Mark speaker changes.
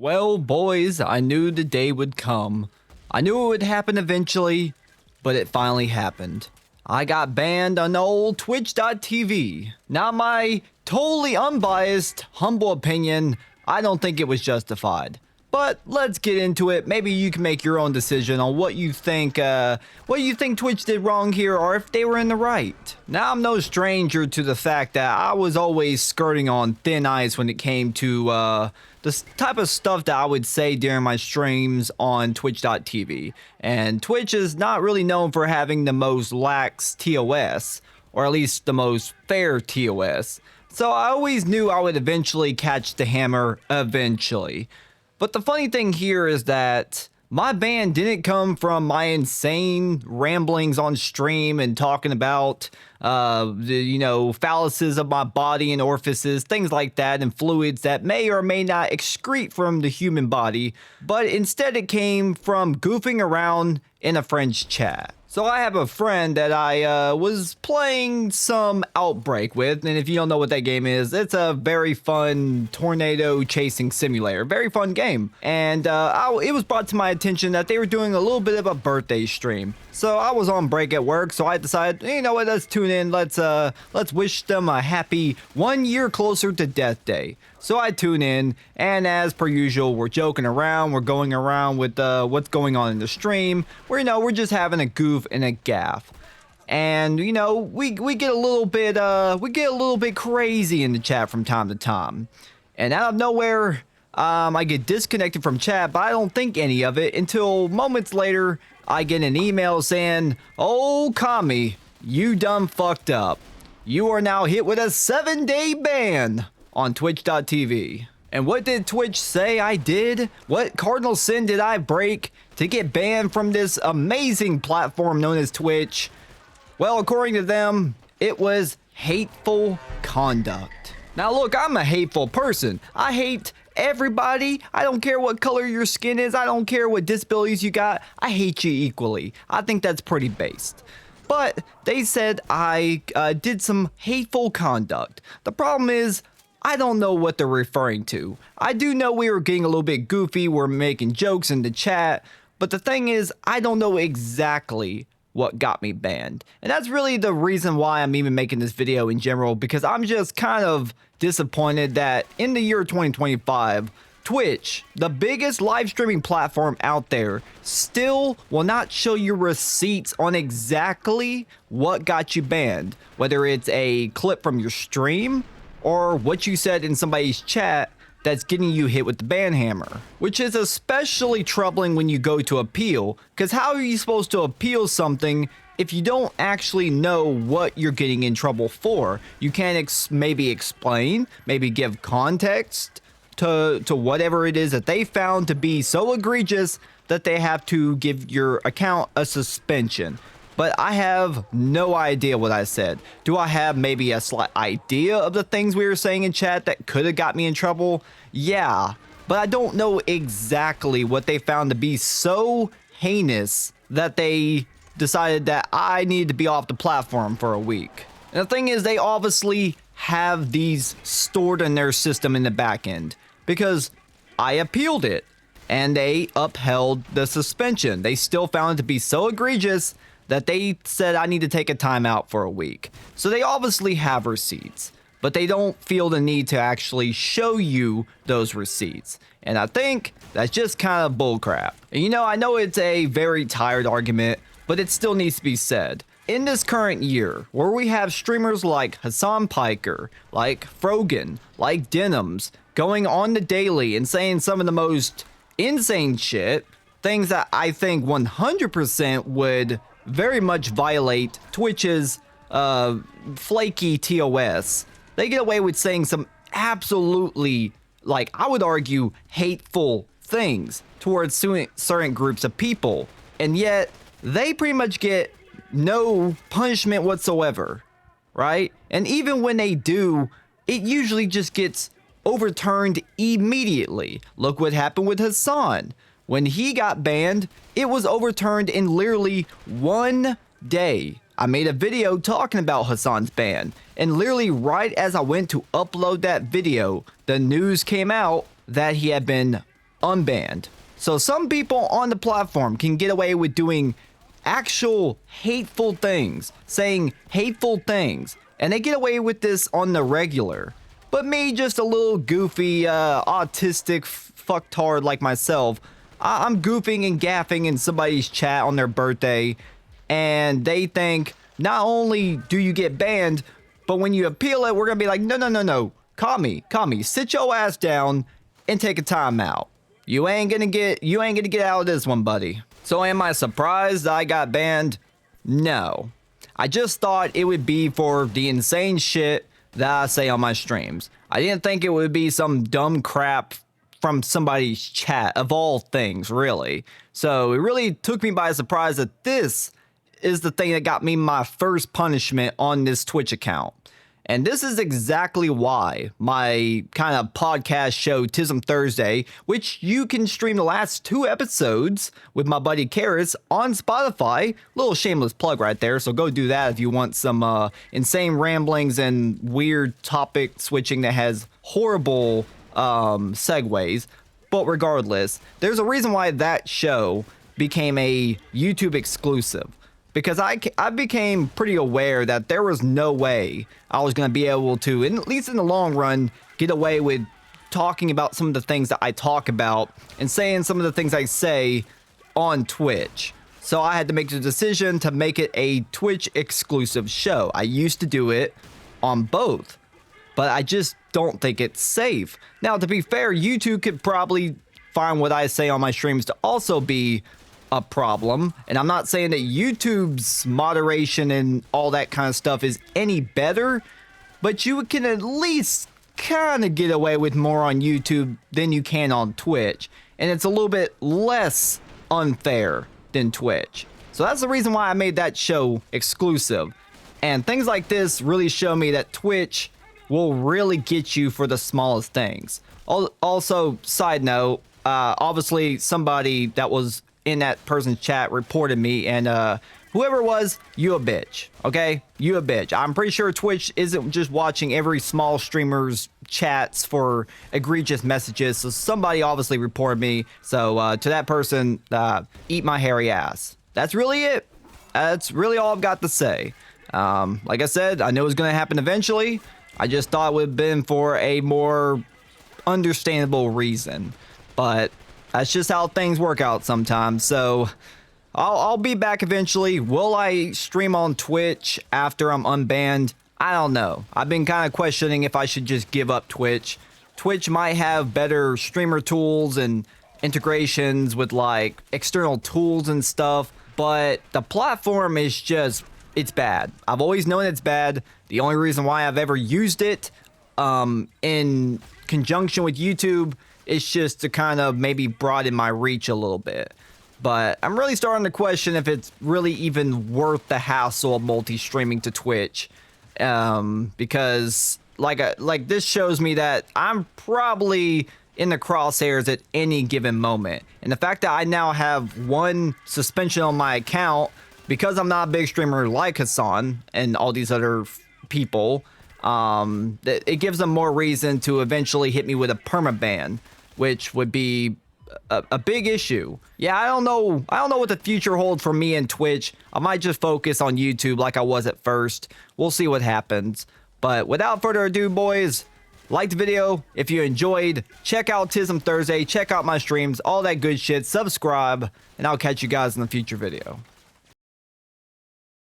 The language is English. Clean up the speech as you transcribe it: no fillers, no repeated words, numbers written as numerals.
Speaker 1: Well, boys, I knew the day would come. I knew it would happen eventually, but it finally happened. I got banned on old Twitch.tv. Now, my totally unbiased, humble opinion, I don't think it was justified. But let's get into it. Maybe you can make your own decision on what you think Twitch did wrong here, or if they were in the right. Now, I'm no stranger to the fact that I was always skirting on thin ice when it came to the type of stuff that I would say during my streams on Twitch.tv. And Twitch is not really known for having the most lax TOS, or at least the most fair TOS. So I always knew I would eventually catch the hammer eventually. But the funny thing here is that my ban didn't come from my insane ramblings on stream and talking about, phalluses of my body and orifices, things like that, and fluids that may or may not excrete from the human body. But instead it came from goofing around in a friend's chat. So I have a friend that I was playing some Outbreak with, and if you don't know what that game is, it's a very fun tornado chasing simulator. Very fun game. And it was brought to my attention that they were doing a little bit of a birthday stream. So I was on break at work, so I decided, you know what, let's tune in, let's wish them a happy 1 year closer to Death Day. So I tune in, and as per usual, we're joking around, we're going around with what's going on in the stream. We're just having a goof and a gaff. And we get a little bit crazy in the chat from time to time. And out of nowhere, I get disconnected from chat, but I don't think any of it until moments later I get an email saying, "Oh, Kami, you done fucked up. You are now hit with a 7-day ban on Twitch.tv. And what did Twitch say I did? What cardinal sin did I break to get banned from this amazing platform known as Twitch? Well, according to them, it was hateful conduct. Now look, I'm a hateful person. I hate everybody. I don't care what color your skin is. I don't care what disabilities you got. I hate you equally. I think that's pretty based. But they said I did some hateful conduct. The problem is, I don't know what they're referring to. I do know we were getting a little bit goofy, we're making jokes in the chat, but the thing is, I don't know exactly what got me banned. And that's really the reason why I'm even making this video in general, because I'm just kind of disappointed that in the year 2025, Twitch, the biggest live streaming platform out there, still will not show you receipts on exactly what got you banned. Whether it's a clip from your stream, or what you said in somebody's chat that's getting you hit with the ban hammer. Which is especially troubling when you go to appeal, because how are you supposed to appeal something if you don't actually know what you're getting in trouble for? You can't maybe explain, maybe give context to whatever it is that they found to be so egregious that they have to give your account a suspension. But I have no idea what I said. Do I have maybe a slight idea of the things we were saying in chat that could have got me in trouble? Yeah, but I don't know exactly what they found to be so heinous that they decided that I needed to be off the platform for a week. And the thing is, they obviously have these stored in their system in the back end, because I appealed it and they upheld the suspension. They still found it to be so egregious that they said I need to take a timeout for a week. So they obviously have receipts, but they don't feel the need to actually show you those receipts. And I think that's just kind of bullcrap. And I know it's a very tired argument, but it still needs to be said. In this current year, where we have streamers like Hassan Piker, like Frogan, like Denims, going on the daily and saying some of the most insane shit, things that I think 100% would very much violate Twitch's flaky TOS. They get away with saying some absolutely, I would argue, hateful things towards certain groups of people. And yet, they pretty much get no punishment whatsoever, right? And even when they do, it usually just gets overturned immediately. Look what happened with Hassan. When he got banned, it was overturned in literally 1 day. I made a video talking about Hassan's ban, and literally right as I went to upload that video, the news came out that he had been unbanned. So some people on the platform can get away with doing actual hateful things, saying hateful things, and they get away with this on the regular. But me, just a little goofy, autistic fucktard like myself, I'm goofing and gaffing in somebody's chat on their birthday, and they think not only do you get banned, but when you appeal it, we're gonna be like, no, Kami, sit your ass down and take a timeout. You ain't gonna get out of this one, buddy. So am I surprised that I got banned? No. I just thought it would be for the insane shit that I say on my streams. I didn't think it would be some dumb crap from somebody's chat, of all things, really. So it really took me by surprise that this is the thing that got me my first punishment on this Twitch account. And this is exactly why my kind of podcast show, Tism Thursday, which you can stream the last 2 episodes with my buddy Karis on Spotify. Little shameless plug right there, so go do that if you want some insane ramblings and weird topic switching that has horrible segues. But regardless, there's a reason why that show became a YouTube exclusive. Because I became pretty aware that there was no way I was going to be able to, at least in the long run, get away with talking about some of the things that I talk about and saying some of the things I say on Twitch. So I had to make the decision to make it a Twitch exclusive show. I used to do it on both, but I just don't think it's safe. Now, to be fair, YouTube could probably find what I say on my streams to also be a problem, and I'm not saying that YouTube's moderation and all that kind of stuff is any better, but you can at least kind of get away with more on YouTube than you can on Twitch, and it's a little bit less unfair than Twitch. So that's the reason why I made that show exclusive. And things like this really show me that Twitch will really get you for the smallest things. Also, side note, obviously somebody that was in that person's chat reported me, and whoever it was, you a bitch, okay? You a bitch. I'm pretty sure Twitch isn't just watching every small streamer's chats for egregious messages, so somebody obviously reported me. So to that person, eat my hairy ass. That's really it. That's really all I've got to say. Like I said, I knew it was going to happen eventually. I just thought it would have been for a more understandable reason, but that's just how things work out sometimes. So I'll be back eventually. Will I stream on Twitch after I'm unbanned? I don't know. I've been kind of questioning if I should just give up Twitch. Twitch might have better streamer tools and integrations with like external tools and stuff, but the platform is just, it's bad. I've always known it's bad. The only reason why I've ever used it in conjunction with YouTube, it's just to kind of maybe broaden my reach a little bit. But I'm really starting to question if it's really even worth the hassle of multi-streaming to Twitch. Because like this shows me that I'm probably in the crosshairs at any given moment. And the fact that I now have 1 suspension on my account because I'm not a big streamer like Hassan and all these other people, it gives them more reason to eventually hit me with a permaban, which would be a big issue. Yeah, I don't know what the future holds for me and Twitch. I might just focus on YouTube like I was at first. We'll see what happens. But without further ado, boys, like the video if you enjoyed. Check out Tism Thursday. Check out my streams. All that good shit. Subscribe. And I'll catch you guys in the future video.